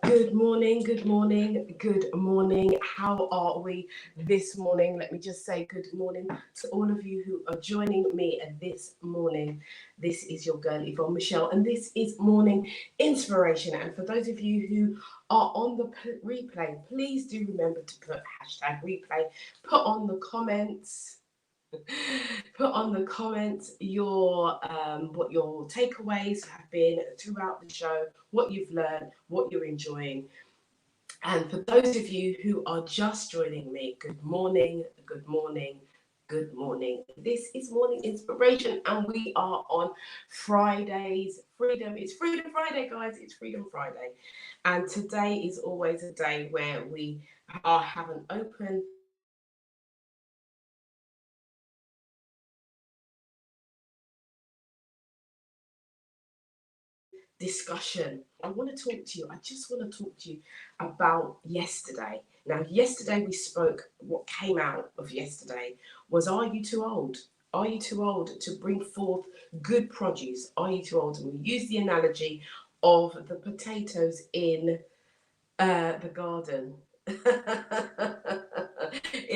Good morning, good morning, good morning. How are we this morning? Let me just say good morning to all of you who are joining me this morning. This is your girl Yvonne Michelle, and this is Morning Inspiration. And for those of you who are on the replay, please do remember to put hashtag replay, put on the comments. Put on the comments your what your takeaways have been throughout the show, what you've learned, what you're enjoying. And for those of you who are just joining me, good morning, good morning, good morning. This is Morning Inspiration, and we are on Fridays. Freedom, it's Freedom Friday, guys. It's Freedom Friday. And today is always a day where we have an open discussion. I want to talk to you. I just want to talk to you about yesterday. Now, yesterday we spoke, what came out of yesterday was, are you too old? Are you too old to bring forth good produce? Are you too old? And we use the analogy of the potatoes in the garden. In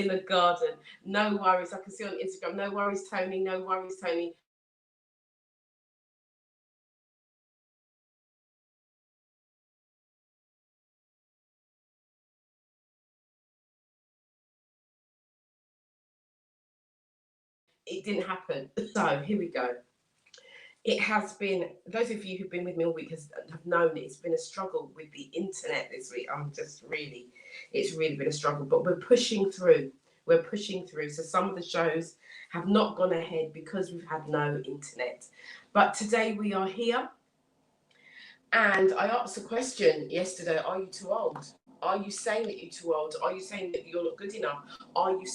the garden. No worries. I can see on Instagram. No worries, Tony. No worries, Tony. It didn't happen. So here we go. It has been, those of you who've been with me all week have known it's been a struggle with the internet this week. It's really been a struggle, but we're pushing through. We're pushing through. So some of the shows have not gone ahead because we've had no internet. But today we are here. And I asked a question yesterday, are you too old? Are you saying that you're too old? Are you saying that you're not good enough? Are you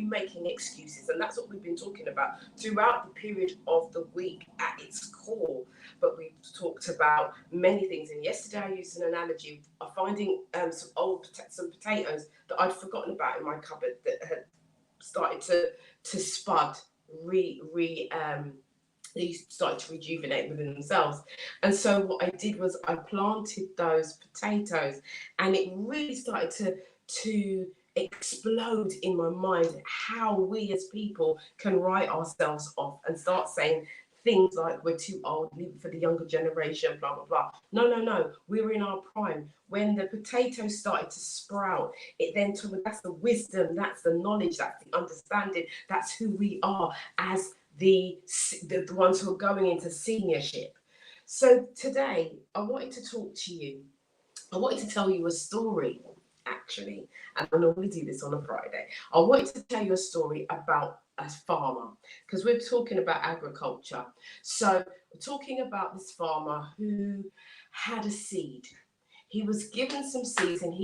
making excuses? And that's what we've been talking about throughout the period of the week at its core. But we've talked about many things. And yesterday I used an analogy of finding some potatoes that I'd forgotten about in my cupboard that had started to spud, they started to rejuvenate within themselves. And so what I did was I planted those potatoes, and it really started to explode in my mind how we as people can write ourselves off and start saying things like we're too old, leave it for the younger generation, blah blah blah. No, we were in our prime when the potatoes started to sprout. It then told me that's the wisdom, that's the knowledge, that's the understanding, that's who we are as the ones who are going into seniorship. So today I wanted to talk to you. I wanted to tell you a story, actually, and I normally do this on a Friday. I wanted to tell you a story about a farmer, because we're talking about agriculture. So we're talking about this farmer who had a seed. He was given some seeds, and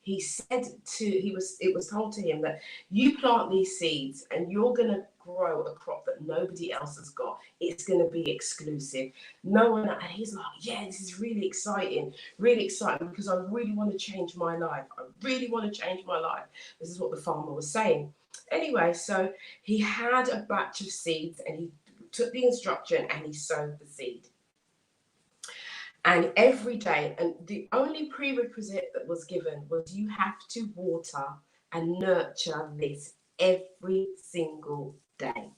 it was told to him that you plant these seeds and you're going to grow a crop that nobody else has got. It's going to be exclusive. No one, and he's like, yeah, this is really exciting because I really want to change my life. I really want to change my life. This is what the farmer was saying. Anyway, so he had a batch of seeds, and he took the instruction and he sowed the seed. And every day, and the only prerequisite that was given was you have to water and nurture this every single day.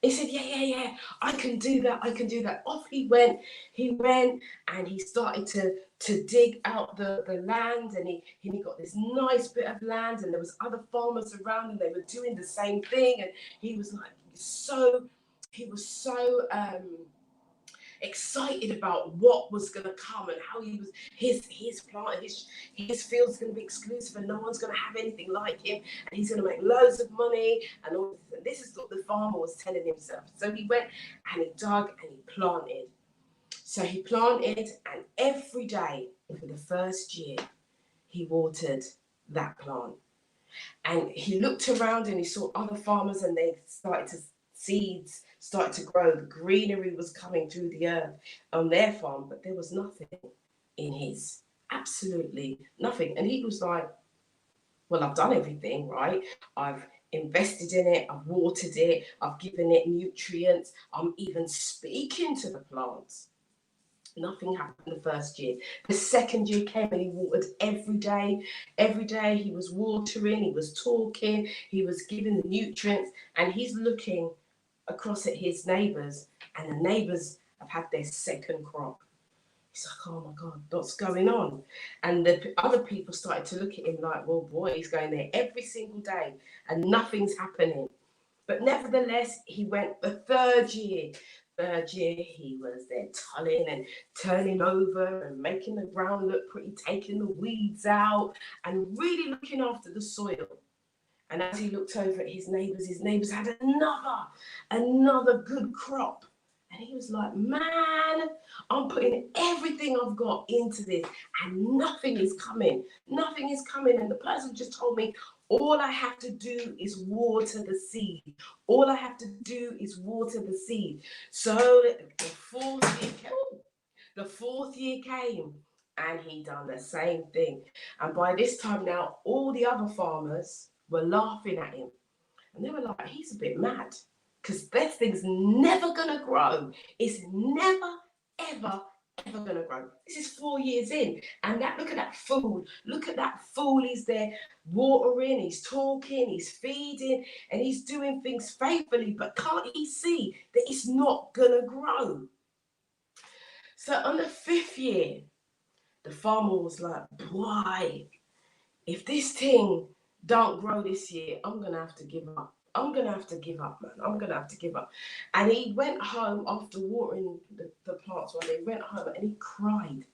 He said, yeah, I can do that, I can do that. Off he went and he started to dig out the land, and he got this nice bit of land, and there was other farmers around and they were doing the same thing, and he was like, he was so excited about what was going to come and how he was his plant his field's going to be exclusive and no one's going to have anything like him, and he's going to make loads of money and all this. This is what the farmer was telling himself. So he went and he dug and he planted. So he planted, and every day for the first year he watered that plant. And he looked around and he saw other farmers, and seeds started to grow. The greenery was coming through the earth on their farm, but there was nothing in his. Absolutely nothing. And he was like, well, I've done everything, right? I've invested in it, I've watered it, I've given it nutrients, I'm even speaking to the plants. Nothing happened the first year. The second year came and he watered every day. Every day he was watering, he was talking, he was giving the nutrients, and he's looking across at his neighbours, and the neighbours have had their second crop. He's like, oh my God, what's going on? And the other people started to look at him like, well, boy, he's going there every single day and nothing's happening. But nevertheless, he went the third year. Third year, he was there tulling and turning over and making the ground look pretty, taking the weeds out and really looking after the soil. And as he looked over at his neighbours had another good crop. And he was like, man, I'm putting everything I've got into this and nothing is coming. Nothing is coming. And the person just told me, all I have to do is water the seed. All I have to do is water the seed. So the fourth year came and he done the same thing. And by this time now, all the other farmers were laughing at him. And they were like, he's a bit mad. Because this thing's never going to grow. It's never, ever, ever going to grow. This is 4 years in. And look at that fool. Look at that fool. He's there watering, he's talking, he's feeding, and he's doing things faithfully. But can't he see that it's not going to grow? So on the 5th year, the farmer was like, why? If this thing don't grow this year, I'm going to have to give up. I'm going to have to give up, man. I'm going to have to give up. And he went home after watering the plants one day. He went home and he cried.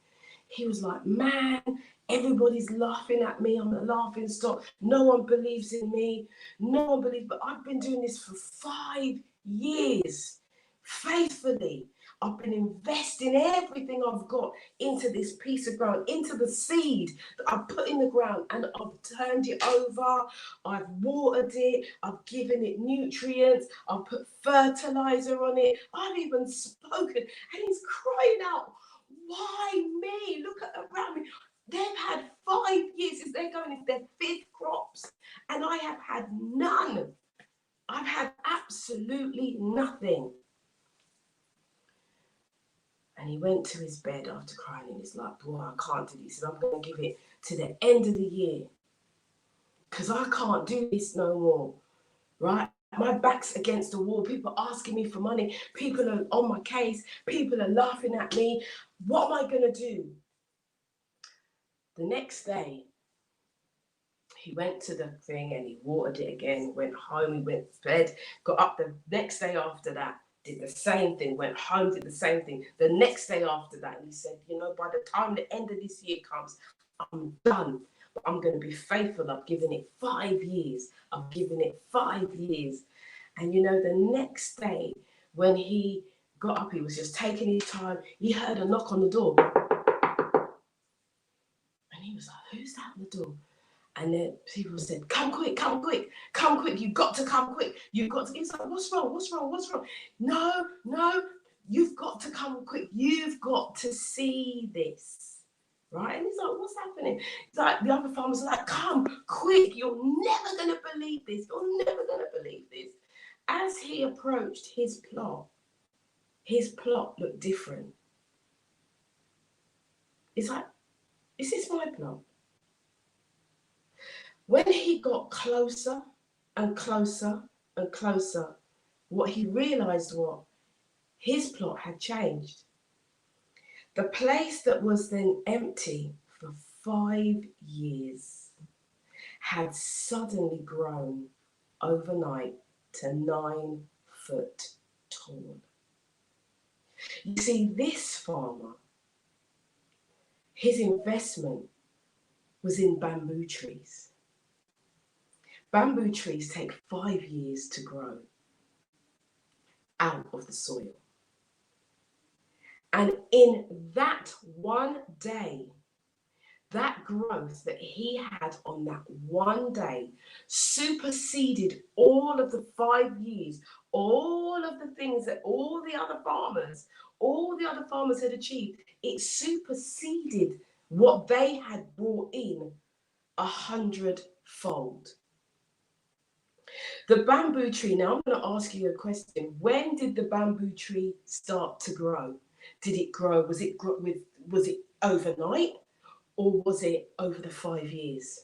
He was like, man, everybody's laughing at me. I'm a laughing stock. No one believes in me. No one believes. But I've been doing this for 5 years, faithfully. I've been investing everything I've got into this piece of ground, into the seed that I've put in the ground, and I've turned it over, I've watered it, I've given it nutrients, I've put fertilizer on it, I've even spoken, and he's crying out, why me? Look at around me. They've had 5 years since they're going into their 5th crops, and I have had none. I've had absolutely nothing. And he went to his bed after crying and he's like, boy, I can't do this. And I'm going to give it to the end of the year because I can't do this no more, right? My back's against the wall. People are asking me for money. People are on my case. People are laughing at me. What am I going to do? The next day, he went to the thing and he watered it again, went home, he went to bed, got up the next day after that, did the same thing, went home, did the same thing. The next day after that, he said, you know, by the time the end of this year comes, I'm done. But I'm going to be faithful. I've given it 5 years. I've given it 5 years. And, you know, the next day when he got up, he was just taking his time. He heard a knock on the door. And he was like, who's that on the door? And then people said, come quick, come quick, come quick. You've got to come quick. You've got to. He's like, what's wrong? What's wrong? What's wrong? No, you've got to come quick. You've got to see this. Right? And he's like, what's happening? He's like, the other farmers are like, come quick. You're never going to believe this. You're never going to believe this. As he approached his plot looked different. It's like, is this my plot? When he got closer and closer and closer, what he realised was his plot had changed. The place that was then empty for 5 years had suddenly grown overnight to 9 foot tall. You see, this farmer, his investment was in bamboo trees. Bamboo trees take 5 years to grow out of the soil. And in that one day, that growth that he had on that one day superseded all of the 5 years, all of the things that all the other farmers had achieved. It superseded what they had brought in 100-fold. The bamboo tree, now I'm going to ask you a question. When did the bamboo tree start to grow? did it grow? Was it overnight, or was it over the 5 years?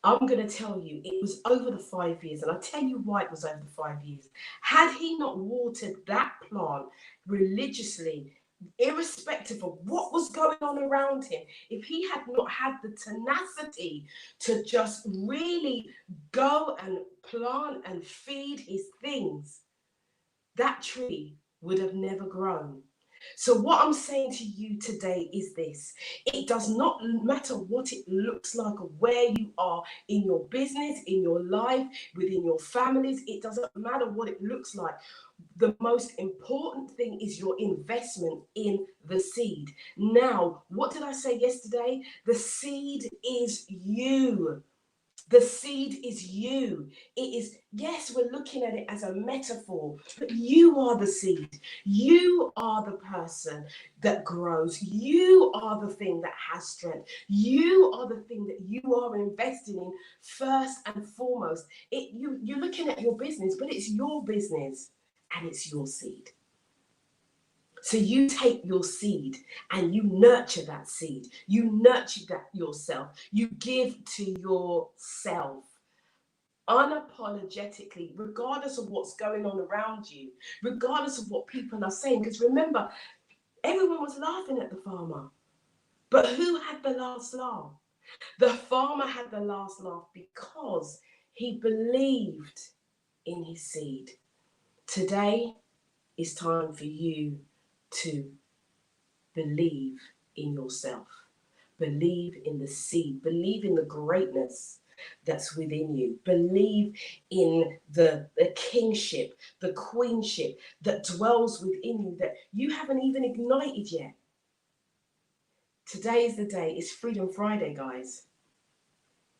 I'm going to tell you, it was over the 5 years, and I'll tell you why it was over the 5 years. Had he not watered that plant religiously, irrespective of what was going on around him, if he had not had the tenacity to just really go and plant and feed his things, that tree would have never grown. So what I'm saying to you today is this: it does not matter what it looks like or where you are in your business, in your life, within your families. It doesn't matter what it looks like. The most important thing is your investment in the seed. Now, what did I say yesterday? The seed is you. The seed is you. It is, yes, we're looking at it as a metaphor, but you are the seed. You are the person that grows. You are the thing that has strength. You are the thing that you are investing in first and foremost. You're looking at your business, but it's your business and it's your seed. So you take your seed and you nurture that seed. You nurture that yourself. You give to yourself unapologetically, regardless of what's going on around you, regardless of what people are saying. Because remember, everyone was laughing at the farmer. But who had the last laugh? The farmer had the last laugh because he believed in his seed. Today is time for you to believe in yourself. Believe in the seed. Believe in the greatness that's within you. Believe in the kingship, the queenship that dwells within you that you haven't even ignited yet. Today is the day. It's Freedom Friday, guys.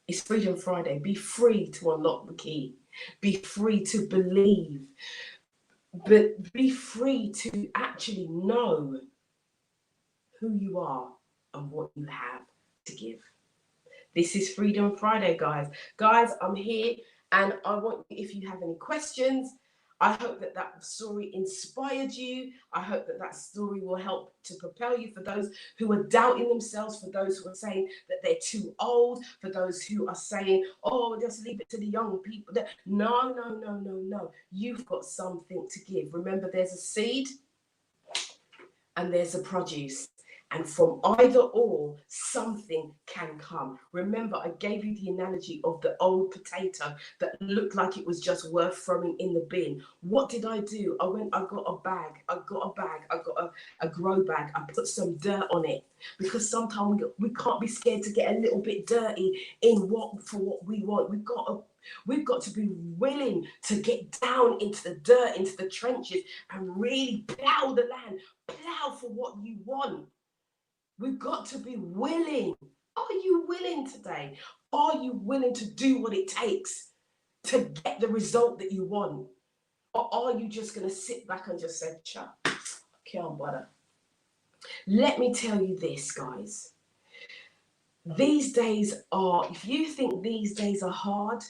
It's Freedom Friday. Be free to unlock the key. Be free to believe. But be free to actually know who you are and what you have to give. This is Freedom Friday, guys. Guys, I'm here, and I want you, if you have any questions, I hope that that story inspired you. I hope that that story will help to propel you for those who are doubting themselves, for those who are saying that they're too old, for those who are saying, oh, just leave it to the young people. No, no, no, no, no. You've got something to give. Remember, there's a seed and there's a produce. And from either or, something can come. Remember, I gave you the analogy of the old potato that looked like it was just worth throwing in the bin. What did I do? I got a bag. I got a grow bag. I put some dirt on it, because sometimes we can't be scared to get a little bit dirty for what we want. We've got to be willing to get down into the dirt, into the trenches, and really plow the land, plow for what you want. We've got to be willing. Are you willing today? Are you willing to do what it takes to get the result that you want? Or are you just going to sit back and just say, "Chuck, I can't bother"? Let me tell you this, guys. These days if you think these days are hard,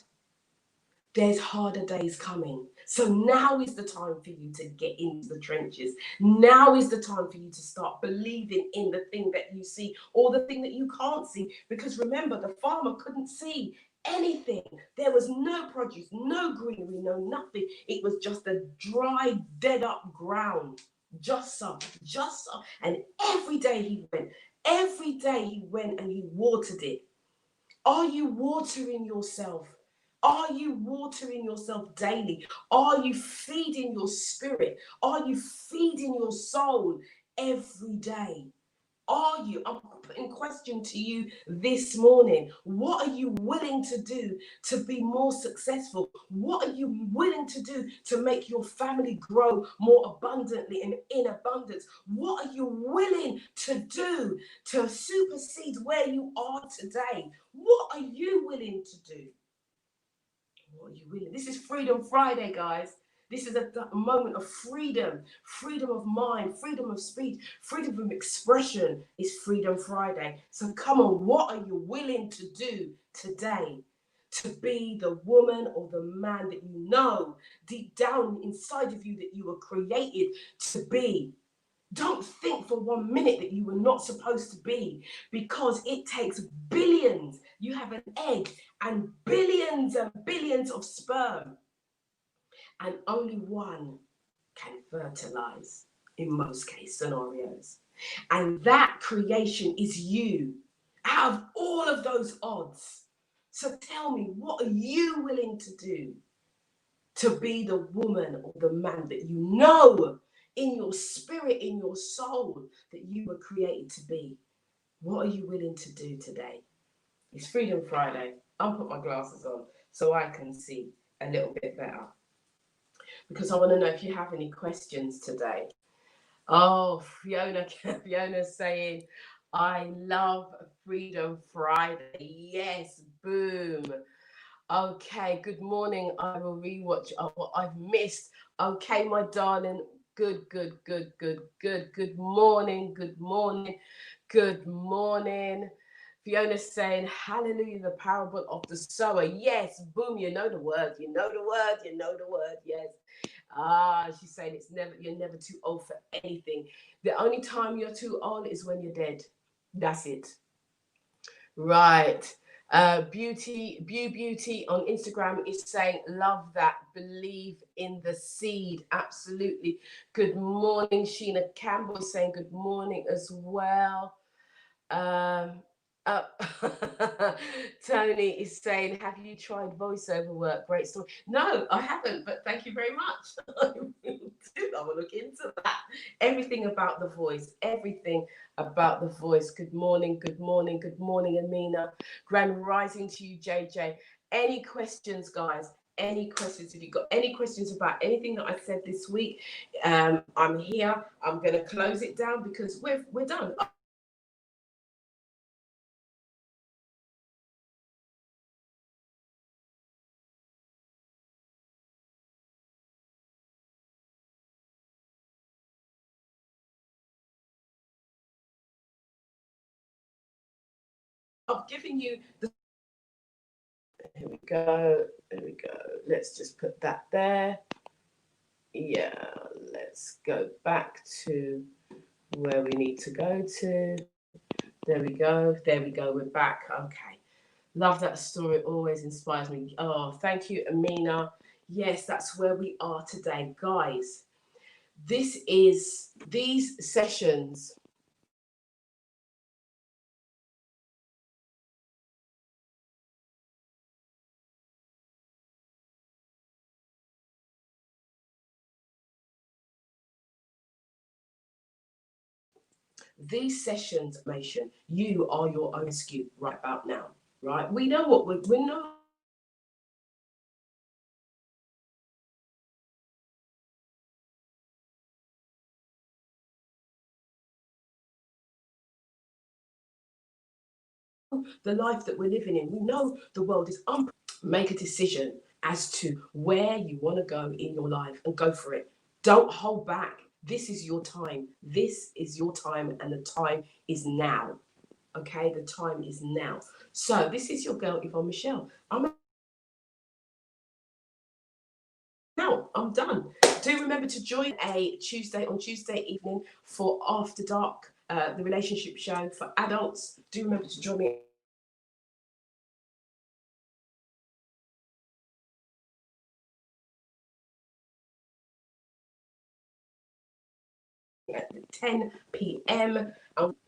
there's harder days coming. So now is the time for you to get into the trenches. Now is the time for you to start believing in the thing that you see, or the thing that you can't see. Because remember, the farmer couldn't see anything. There was no produce, no greenery, no nothing. It was just a dry, dead up ground. Just so. And every day he went and he watered it. Are you watering yourself? Are you watering yourself daily? Are you feeding your spirit? Are you feeding your soul every day? Are you? I'm putting question to you this morning. What are you willing to do to be more successful? What are you willing to do to make your family grow more abundantly and in abundance? What are you willing to do to supersede where you are today? What are you willing to do? What are you willing? This is Freedom Friday, guys. This is a moment of freedom of mind, freedom of speech, freedom of expression. Is Freedom Friday. So come on, what are you willing to do today to be the woman or the man that you know deep down inside of you that you were created to be? Don't think for 1 minute that you were not supposed to be, because it takes billions. You have an egg and billions of sperm, and only one can fertilize in most case scenarios. And that creation is you out of all of those odds. So tell me, what are you willing to do to be the woman or the man that you know in your spirit, in your soul, that you were created to be? What are you willing to do today? It's Freedom Friday. I'll put my glasses on so I can see a little bit better, because I want to know if you have any questions today. Oh, Fiona's saying, I love Freedom Friday. Yes, boom. Okay, good morning. I will rewatch what I've missed. Okay, my darling. Good, good, good, good, good. Good morning, good morning, good morning. Fiona's saying, hallelujah, the parable of the sower. Yes, boom, you know the word, you know the word, you know the word, yes. She's saying you're never too old for anything. The only time you're too old is when you're dead. That's it. Right. Beauty on Instagram is saying, love that, believe in the seed. Absolutely. Good morning. Sheena Campbell is saying good morning as well. Um, uh, Tony is saying, have you tried voiceover work? Great story. No, I haven't, but thank you very much. I will look into that. Everything about the voice, everything about the voice. Good morning, good morning, good morning, Amina. Grand rising to you, JJ. Any questions, guys? Any questions? If you've got any questions about anything that I said this week, I'm here. I'm going to close it down because we're done. I've given you the. Here we go. There we go. Let's just put that there. Yeah, let's go back to where we need to go to. There we go. There we go. We're back. Okay. Love that story. Always inspires me. Oh, thank you, Amina. Yes, that's where we are today. Guys, these sessions. These sessions, you are your own scoop right about now, right? We know what we know. The life that we're living in. We know the world is make a decision as to where you want to go in your life and go for it. Don't hold back. This is your time. This is your time, and the time is now. Okay, the time is now. So this is your girl Yvonne Michelle. I'm out. I'm done. Do remember to join on Tuesday evening for After Dark, the relationship show for adults. Do remember to join me at 10 p.m.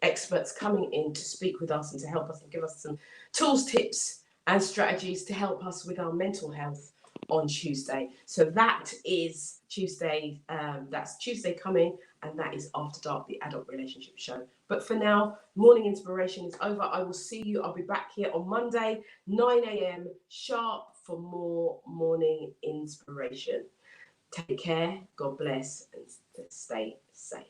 Experts coming in to speak with us and to help us and give us some tools, tips, and strategies to help us with our mental health on Tuesday. So that is Tuesday. That's Tuesday coming, and that is After Dark, the adult relationship show. But for now, morning inspiration is over. I will see you. I'll be back here on Monday, 9 a.m. sharp for more morning inspiration. Take care. God bless, and stay safe.